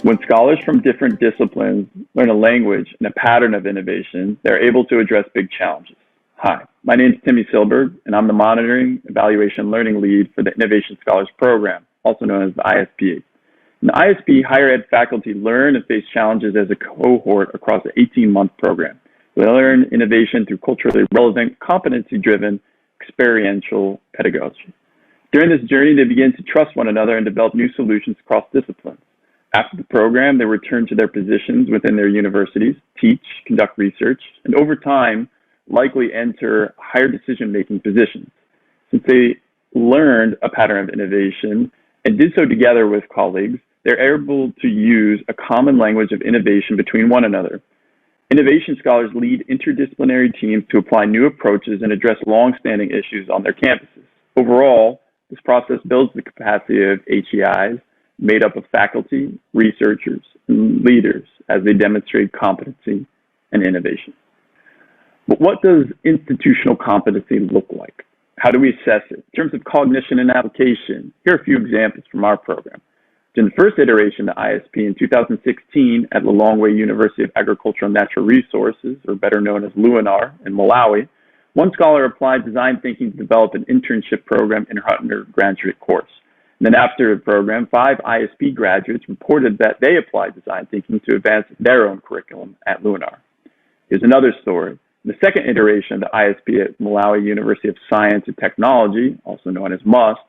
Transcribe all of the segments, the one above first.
When scholars from different disciplines learn a language and a pattern of innovation, they're able to address big challenges. Hi, my name is Timmy Silberg, and I'm the Monitoring, Evaluation, Learning Lead for the Innovation Scholars Program, also known as the ISP. In the ISP, higher ed faculty learn and face challenges as a cohort across an 18-month program. They learn innovation through culturally relevant, competency-driven, experiential pedagogy. During this journey, they begin to trust one another and develop new solutions across disciplines. After the program, they return to their positions within their universities, teach, conduct research, and over time, likely enter higher decision-making positions. Since they learned a pattern of innovation and did so together with colleagues, they're able to use a common language of innovation between one another. Innovation scholars lead interdisciplinary teams to apply new approaches and address long-standing issues on their campuses. Overall, this process builds the capacity of HEIs, made up of faculty, researchers, and leaders as they demonstrate competency and innovation. But what does institutional competency look like? How do we assess it? In terms of cognition and application, here are a few examples from our program. In the first iteration of the ISP in 2016 at Lilongwe University of Agricultural and Natural Resources, or better known as LUNAR in Malawi, one scholar applied design thinking to develop an internship program in her undergraduate course. And then after the program, 5 ISP graduates reported that they applied design thinking to advance their own curriculum at LUNAR. Here's another story. In the second iteration of the ISP at Malawi University of Science and Technology, also known as MUST,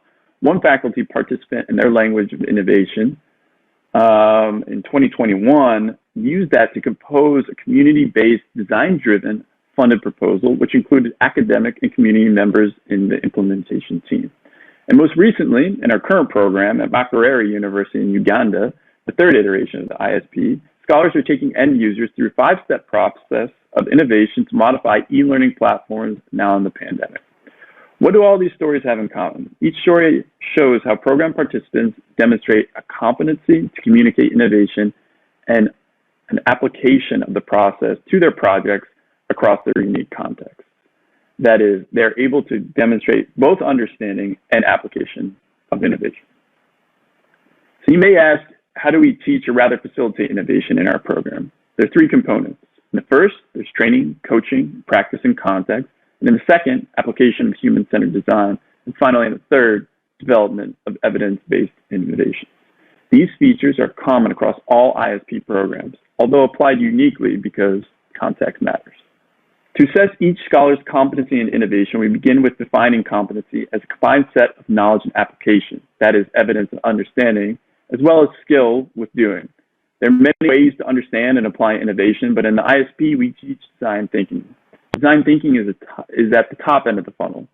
one faculty participant in their language of innovation in 2021 used that to compose a community-based, design-driven, funded proposal, which included academic and community members in the implementation team. And most recently, in our current program at Makerere University in Uganda, the third iteration of the ISP, scholars are taking end users through a 5-step process of innovation to modify e-learning platforms now in the pandemic. What do all these stories have in common? Each story shows how program participants demonstrate a competency to communicate innovation and an application of the process to their projects across their unique context. That is, they're able to demonstrate both understanding and application of innovation. So you may ask, how do we teach or rather facilitate innovation in our program? There are 3 components. In the first, there's training, coaching, practice, and context. And in the second, application of human-centered design. And finally, in the third, development of evidence-based innovation. These features are common across all ISP programs, although applied uniquely because context matters. To assess each scholar's competency in innovation, we begin with defining competency as a combined set of knowledge and application, that is, evidence and understanding, as well as skill with doing. There are many ways to understand and apply innovation, but in the ISP, we teach design thinking. Design thinking is at the top end of the funnel,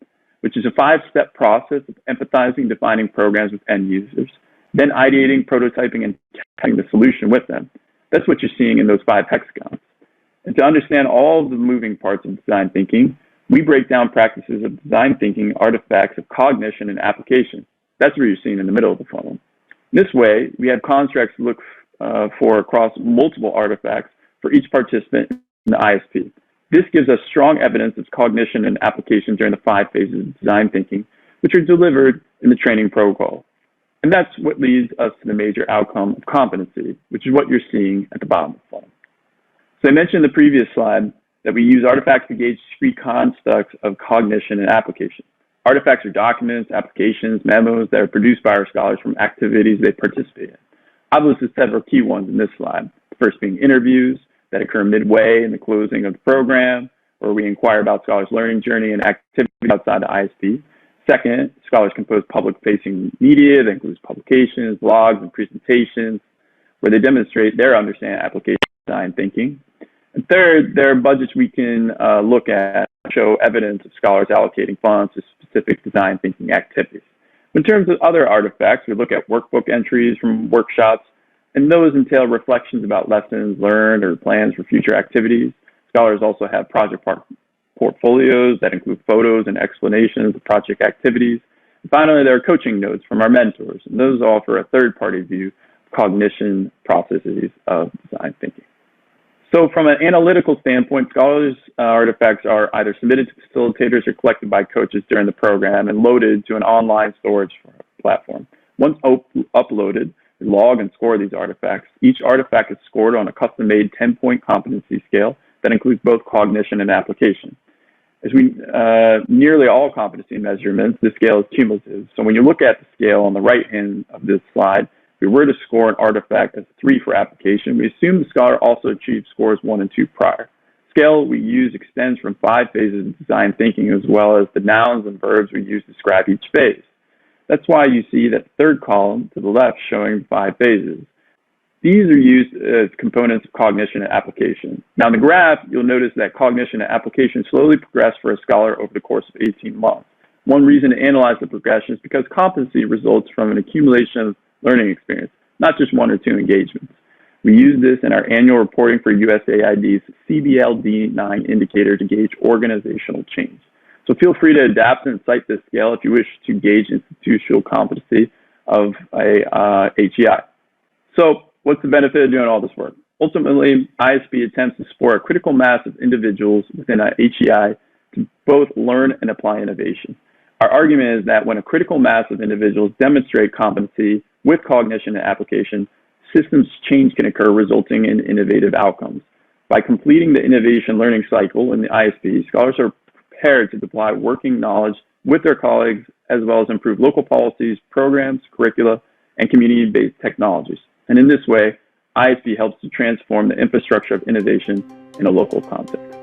which is a 5-step process of empathizing, defining programs with end users, then ideating, prototyping, and testing the solution with them. That's what you're seeing in those 5 hexagons. And to understand all of the moving parts of design thinking, we break down practices of design thinking, artifacts of cognition and application. That's where you're seeing in the middle of the funnel. This way, we have constructs to look for across multiple artifacts for each participant in the ISP. This gives us strong evidence of cognition and application during the 5 phases of design thinking, which are delivered in the training protocol. And that's what leads us to the major outcome of competency, which is what you're seeing at the bottom of the funnel. So I mentioned in the previous slide that we use artifacts to gauge 3 constructs of cognition and application. Artifacts are documents, applications, memos that are produced by our scholars from activities they participate in. I've listed several key ones in this slide. The first being interviews that occur midway in the closing of the program, where we inquire about scholars' learning journey and activities outside the ISP. Second, scholars compose public-facing media that includes publications, blogs, and presentations, where they demonstrate their understanding of application design thinking. And third, there are budgets we can look at to show evidence of scholars allocating funds to specific design thinking activities. In terms of other artifacts, we look at workbook entries from workshops, and those entail reflections about lessons learned or plans for future activities. Scholars also have project portfolios that include photos and explanations of project activities. And finally, there are coaching notes from our mentors, and those offer a third-party view of cognition processes of design thinking. So from an analytical standpoint, scholars' artifacts are either submitted to facilitators or collected by coaches during the program and loaded to an online storage platform. Once uploaded, We log and score these artifacts. Each artifact is scored on a custom-made 10-point competency scale that includes both cognition and application. As nearly all competency measurements, this scale is cumulative. So when you look at the scale on the right hand of this slide, if we were to score an artifact as 3 for application, we assume the scholar also achieved scores 1 and 2 prior. Scale we use extends from 5 phases of design thinking, as well as the nouns and verbs we use to describe each phase. That's why you see that third column to the left showing 5 phases. These are used as components of cognition and application. Now in the graph, you'll notice that cognition and application slowly progress for a scholar over the course of 18 months. One reason to analyze the progression is because competency results from an accumulation of learning experience, not just 1 or 2 engagements. We use this in our annual reporting for USAID's CBLD9 indicator to gauge organizational change. So feel free to adapt and cite this scale if you wish to gauge institutional competency of a HEI. So what's the benefit of doing all this work? Ultimately, ISP attempts to support a critical mass of individuals within a HEI to both learn and apply innovation. Our argument is that when a critical mass of individuals demonstrate competency with cognition and application, systems change can occur, resulting in innovative outcomes. By completing the innovation learning cycle in the ISP, scholars are prepared to apply working knowledge with their colleagues, as well as improve local policies, programs, curricula, and community-based technologies. And in this way, ISP helps to transform the infrastructure of innovation in a local context.